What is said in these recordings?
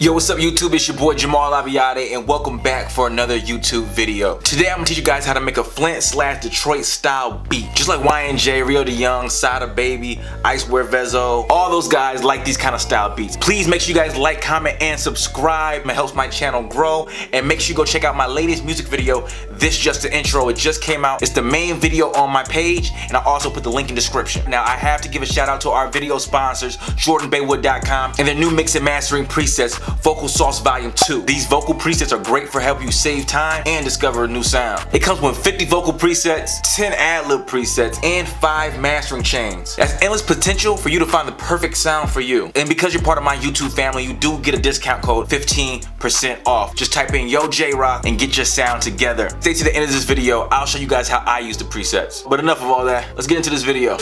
Yo, what's up YouTube? It's your boy Jamaal Abiade and welcome back for another YouTube video. Today I'm gonna teach you guys how to make a Flint/Detroit style beat. Just like Y&J, Rio Da Yung, Sada Baby, Icewear Vezzo, all those guys like these kind of style beats. Please make sure you guys like, comment, and subscribe. It helps my channel grow. And make sure you go check out my latest music video, This Just the Intro. It just came out. It's the main video on my page and I also put the link in the description. Now I have to give a shout out to our video sponsors, JordanBaywood.com, and their new mix and mastering presets, Vocal Sauce Volume 2. These vocal presets are great for helping you save time and discover a new sound. It comes with 50 vocal presets, 10 ad-lib presets, and 5 mastering chains. That's endless potential for you to find the perfect sound for you. And because you're part of my YouTube family, you do get a discount code 15% off. Just type in Yo J-Rock and get your sound together. Stay to the end of this video. I'll show you guys how I use the presets. But enough of all that. Let's get into this video.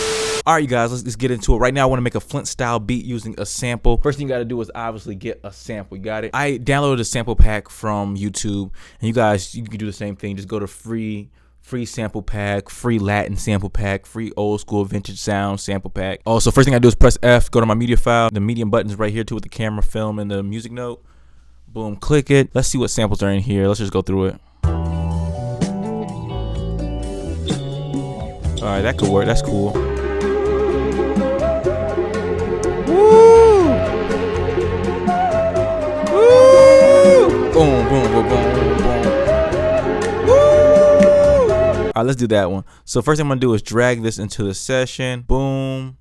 Alright you guys, let's get into it. Right now I want to make a Flint style beat using a sample. First thing you got to do is obviously get a sample. You got it? I downloaded a sample pack from YouTube, and you guys, you can do the same thing. Just go to free sample pack, free Latin sample pack, free old school vintage sound sample pack. Also, first thing I do is press F, go to my media file. The medium button's right here too with the camera, film, and the music note. Boom, click it. Let's see what samples are in here. Let's just go through it. Alright, that could work. That's cool. Woo! Boom, boom, boom, boom, boom. Woo! Alright, let's do that one. So first thing I'm gonna do is drag this into the session. Boom.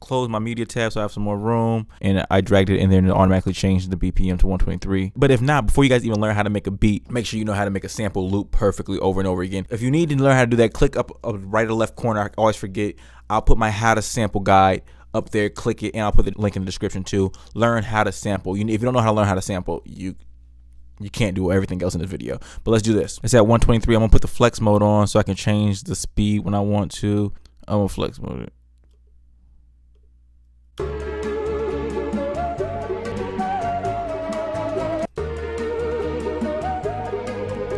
Close my media tab so I have some more room. And I dragged it in there and it automatically changed the BPM to 123. But if not, before you guys even learn how to make a beat, make sure you know how to make a sample loop perfectly over and over again. If you need to learn how to do that, click up right or left corner. I always forget. I'll put my how to sample guide up there. Click it and I'll put the link in the description too. Learn how to sample. If you don't know how to learn how to sample, you can't do everything else in this video. But let's do this. It's at 123. I'm gonna put the flex mode on so I can change the speed when I want to. I'm gonna flex mode it.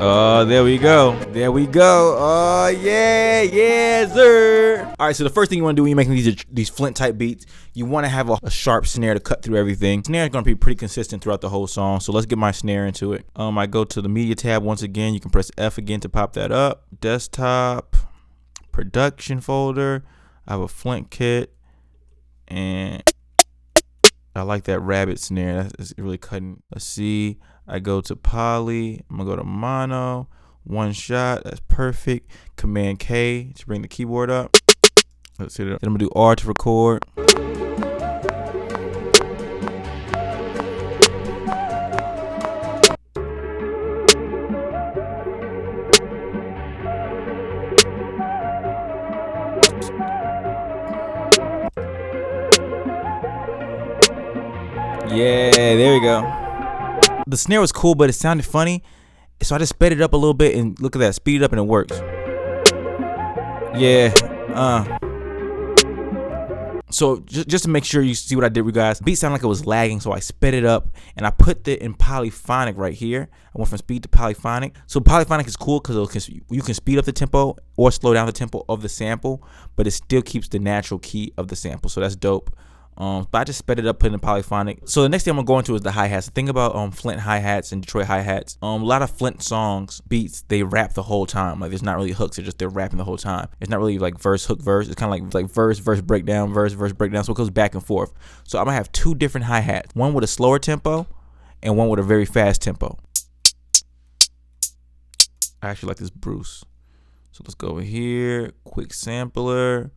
Oh, there we go. There we go. Oh, yeah, yeah, sir. All right, so the first thing you want to do when you're making these Flint type beats, you want to have a sharp snare to cut through everything. Snare is going to be pretty consistent throughout the whole song, so let's get my snare into it. I go to the media tab once again. You can press F again to pop that up. Desktop, production folder. I have a Flint kit, and I like that rabbit snare. That's really cutting. Let's see. I go to poly. I'm gonna go to mono. One shot. That's perfect. Command K to bring the keyboard up. Let's see. Then I'm gonna do R to record. Yeah, there we go. The snare was cool, but it sounded funny, so I just sped it up a little bit and look at that, speed it up and it works. Yeah. So just to make sure you see what I did with you guys, the beat sounded like it was lagging, so I sped it up and I put it in polyphonic right here. I went from speed to polyphonic. So polyphonic is cool because you can speed up the tempo or slow down the tempo of the sample, but it still keeps the natural key of the sample, so that's dope. But I just sped it up, put it in polyphonic. So the next thing I'm gonna go into is the hi-hats. The thing about Flint hi-hats and Detroit hi-hats, a lot of Flint songs, beats, they rap the whole time. Like there's not really hooks, they're rapping the whole time. It's not really like verse, hook, verse. It's kind of like verse, breakdown, verse, breakdown. So it goes back and forth. So I'm gonna have 2 different hi-hats. One with a slower tempo and one with a very fast tempo. I actually like this Bruce. So let's go over here, quick sampler.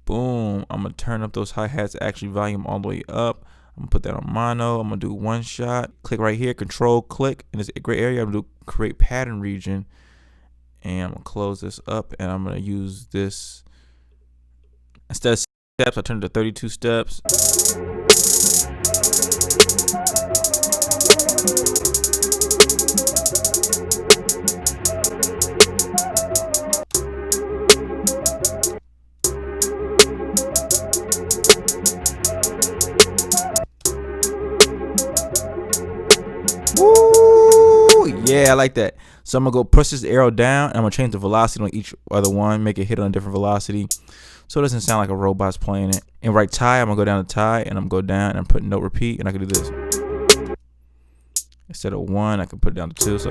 Boom. I'm gonna turn up those hi-hats, actually volume all the way up. I'm gonna put that on mono. I'm gonna do one shot. Click right here, control click in this gray area. I'm gonna do create pattern region. And I'm gonna close this up and I'm gonna use this. Instead of steps, I turn it to 32 steps. Yeah, I like that. So I'm gonna go push this arrow down and I'm gonna change the velocity on each other one, make it hit on a different velocity so it doesn't sound like a robot's playing it. And right tie, I'm gonna go down to tie and I'm gonna go down and I'm putting note repeat and I can do this. Instead of 1, I can put it down to 2. So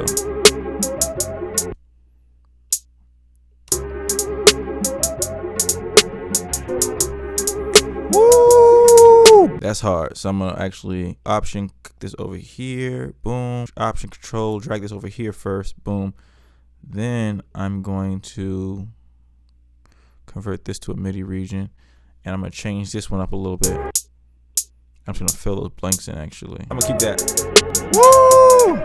woo! That's hard. So I'm gonna actually option this over here. Boom. Option control. Drag this over here first. Boom. Then I'm going to convert this to a MIDI region, and I'm gonna change this one up a little bit. I'm just gonna fill those blanks in. Actually, I'm gonna keep that. Woo!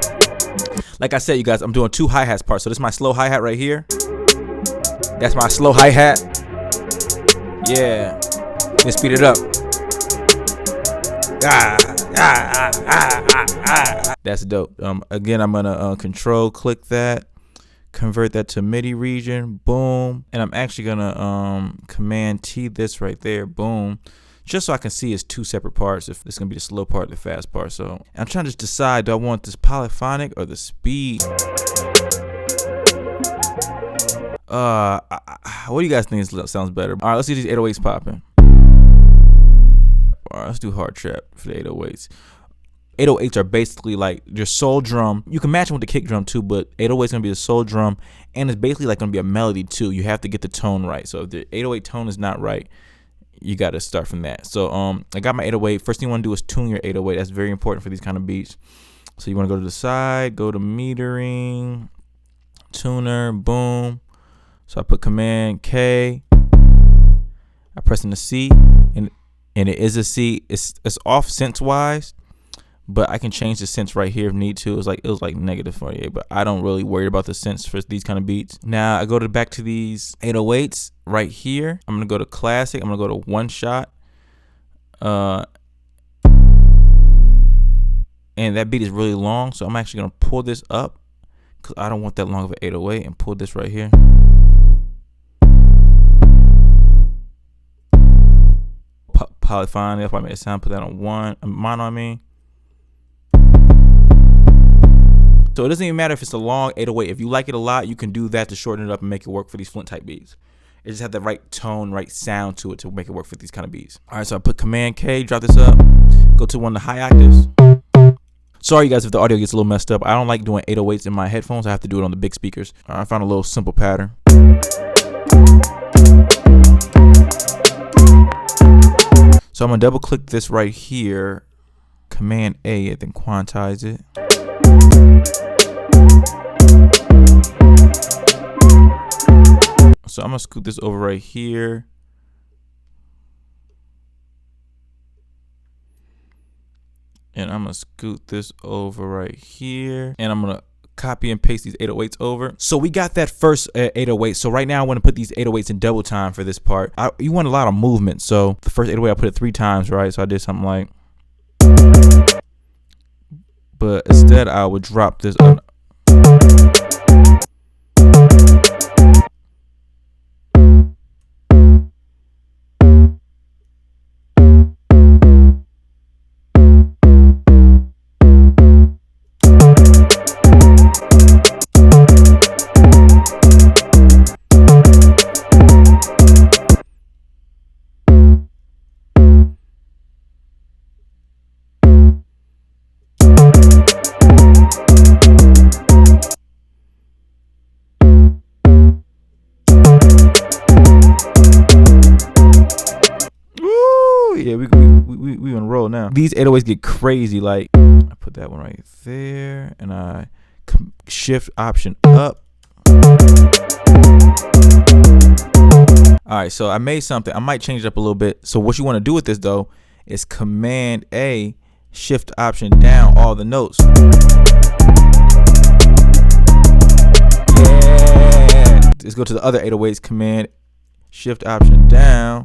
Like I said, you guys, I'm doing 2 hi-hats parts. So this is my slow hi-hat right here. That's my slow hi-hat. Yeah. Let's speed it up. That's dope. Again, I'm gonna control click that, convert that to MIDI region. Boom. And I'm actually gonna command T this right there. Boom. Just so I can see it's 2 separate parts. If it's gonna be the slow part, the fast part. So I'm trying to just decide, do I want this polyphonic or the speed? What do you guys think sounds better? All right, let's see these 808s popping. All right, let's do hard trap for the 808s. 808s are basically like your soul drum. You can match them with the kick drum too, but 808 is gonna be the soul drum, and it's basically like gonna be a melody too. You have to get the tone right. So if the 808 tone is not right, you got to start from that. So I got my 808. First thing you want to do is tune your 808. That's very important for these kind of beats. So you want to go to the side, go to metering, tuner, boom. So I put Command K. I press in the C, and it is a C. It's off sense wise, but I can change the sense right here if need to. It was like negative 48, but I don't really worry about the sense for these kind of beats. Now I go back to these 808s right here. I'm gonna go to classic. I'm gonna go to 1 shot. And that beat is really long, so I'm actually gonna pull this up because I don't want that long of an 808, and pull this right here. Polyphonic. If I made a sound, put that on 1. Mono, I mean. So it doesn't even matter if it's a long 808. If you like it a lot, you can do that to shorten it up and make it work for these Flint type beats. It just have the right tone, right sound to it to make it work for these kind of beats. All right, so I put Command K, drop this up, go to one of the high octaves. Sorry, you guys, if the audio gets a little messed up. I don't like doing 808s in my headphones. I have to do it on the big speakers. All right, I found a little simple pattern. So I'm gonna double click this right here, Command A, and then quantize it. So I'm gonna scoot this over right here. And I'm gonna scoot this over right here. And I'm gonna copy and paste these 808s over. So we got that first 808. So right now I want to put these 808s in double time for this part. You want a lot of movement. So the first 808 I put it 3 times, right? So I did something like, but instead I would drop this. Yeah, we on roll now. These 808s get crazy. Like I put that one right there, and I shift option up. All right, so I made something. I might change it up a little bit. So what you want to do with this though is Command A, shift option down all the notes. Yeah. Let's go to the other 808s. Command shift option down.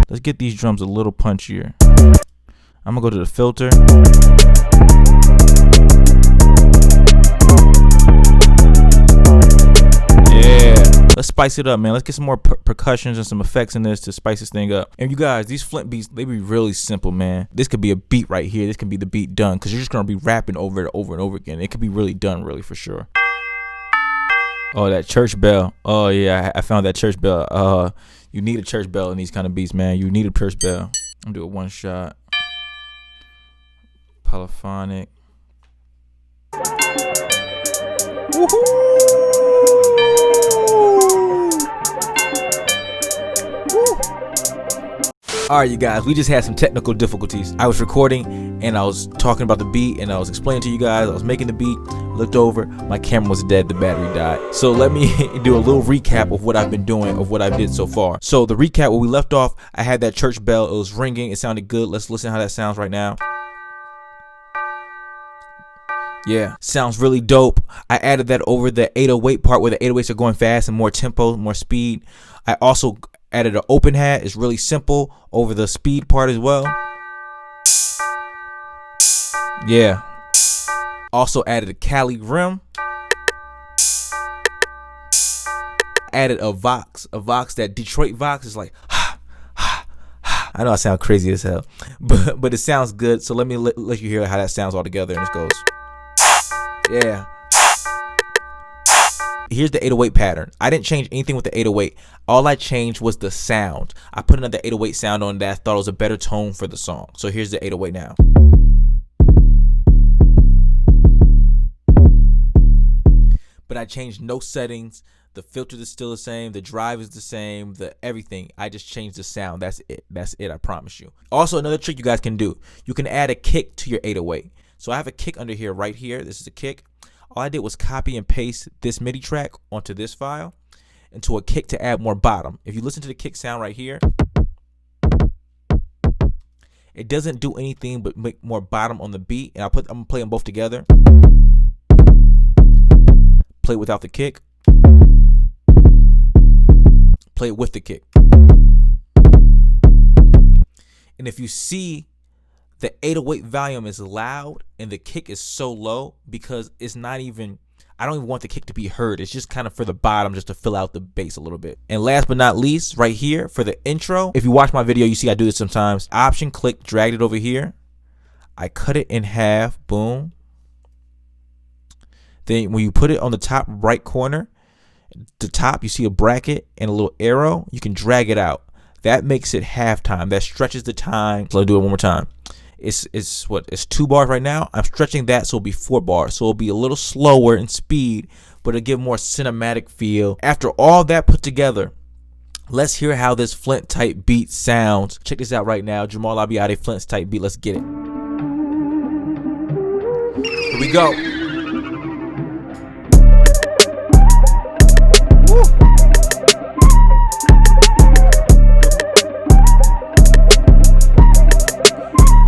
Let's get these drums a little punchier. I'm gonna go to the filter. Yeah, let's spice it up, man. Let's get some more percussions and some effects in this to spice this thing up. And you guys, these Flint beats, they be really simple, man. This could be a beat right here. This can be the beat done, because you're just gonna be rapping over it over and over again. It could be really done, really, for sure. Oh, that church bell. Oh yeah, I found that church bell. You need a church bell in these kind of beats, man. You need a church bell. I'm gonna do it one shot. Polyphonic. Woohoo! Alright, you guys, we just had some technical difficulties. I was recording and I was talking about the beat and I was explaining to you guys, I was making the beat, looked over, my camera was dead, the battery died. So let me do a little recap of what I've been doing, of what I did so far. So the recap, where we left off, I had that church bell, it was ringing, it sounded good. Let's listen how that sounds right now. Yeah, sounds really dope. I added that over the 808 part where the 808s are going fast and more tempo, more speed. I also added an open hat. It's really simple over the speed part as well. Yeah. Also added a Cali rim. Added a Vox. That Detroit Vox is like, I know I sound crazy as hell, but it sounds good. So let me let you hear how that sounds all together, and it goes. Yeah. Here's the 808 pattern. I didn't change anything with the 808. All I changed was the sound. I put another 808 sound on that I thought it was a better tone for the song. So here's the 808 now. But I changed no settings. The filter is still the same. The drive is the same. The everything. I just changed the sound. That's it. That's it. I promise you. Also, another trick you guys can do. You can add a kick to your 808. So I have a kick under here, right here. This is a kick. All I did was copy and paste this MIDI track onto this file into a kick to add more bottom. If you listen to the kick sound right here, it doesn't do anything but make more bottom on the beat. And I'm gonna play them both together. Play it without the kick. Play it with the kick. And if you see, the 808 volume is loud and the kick is so low because it's not even, I don't even want the kick to be heard. It's just kind of for the bottom, just to fill out the bass a little bit. And last but not least, right here for the intro, if you watch my video, you see I do this sometimes. Option click, dragged it over here. I cut it in half, boom. Then when you put it on the top right corner, the top, you see a bracket and a little arrow. You can drag it out. That makes it halftime. That stretches the time. So I'll do it one more time. It's 2 bars right now. I'm stretching that so it'll be 4 bars. So it'll be a little slower in speed, but it'll give more cinematic feel. After all that put together, let's hear how this Flint type beat sounds. Check this out right now. Jamaal Abiade Flint type beat. Let's get it. Here we go.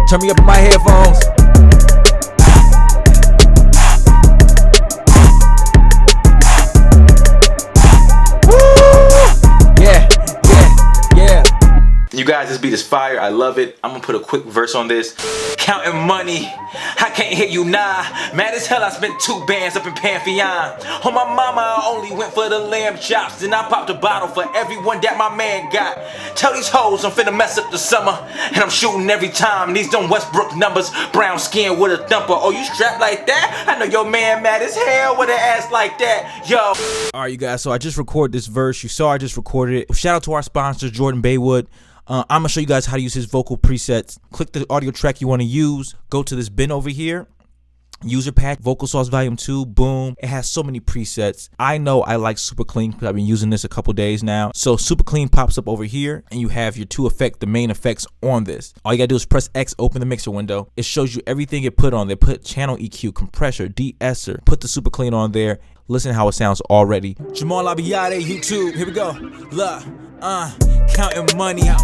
Turn me up in my headphones. Woo! Yeah. You guys, this beat is fire. I love it. I'm gonna put a quick verse on this. Counting money, I can't hear you nah. Mad as hell, I spent 2 bands up in Pantheon. On my mama, I only went for the lamb chops. Then I popped a bottle for everyone that my man got. Tell these hoes I'm finna mess up the summer, and I'm shooting every time. These them Westbrook numbers, brown skin with a thumper. Oh, you strapped like that? I know your man mad as hell with an ass like that, yo. Alright, you guys, so I just recorded this verse. You saw I just recorded it. Shout out to our sponsor, Jordan Baywood. I'm gonna show you guys how to use his vocal presets. Click the audio track you want to use. Go to this bin over here. User pack, vocal sauce volume 2, boom. It has so many presets. I know I like super clean because I've been using this a couple days now. So super clean pops up over here and you have your 2 effects, the main effects on this. All you gotta do is press X, open the mixer window. It shows you everything it put on there. Put channel EQ, compressor, de-esser, put the super clean on there. Listen how it sounds already. Jamaal Abiade, YouTube, here we go. Look, counting money out.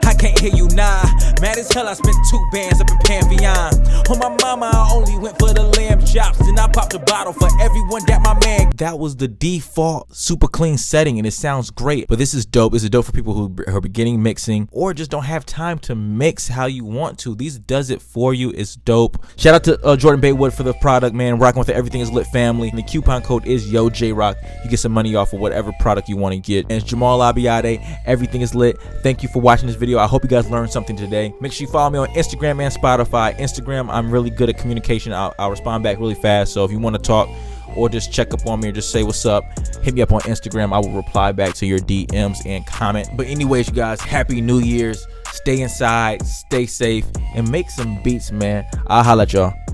I can't hear you nah. Mad as hell, I spent 2 bands up in Pantheon. On my mama, I only went for the lamb chops. Then I popped a bottle for everyone that my man. That was the default super clean setting and it sounds great. But this is dope. This is dope for people who are beginning mixing or just don't have time to mix how you want to. These does it for you. It's dope. Shout out to Jordan Baywood for the product, man. Rocking with the Everything Is Lit family. And the coupon code is YoJRock. You get some money off of whatever product you want to get. And it's Jamaal Abiade. Everything Is Lit. Thank you for watching this video. I hope you guys learned something today. Make sure you follow me on Instagram and Spotify. Instagram, I'm really good at communication. I'll respond back really fast. So if you want to talk or just check up on me or just say what's up. Hit me up on Instagram. I will reply back to your DMs and comment. But anyways, you guys, happy New Year's. Stay inside, stay safe, and make some beats, man. I'll holla at y'all.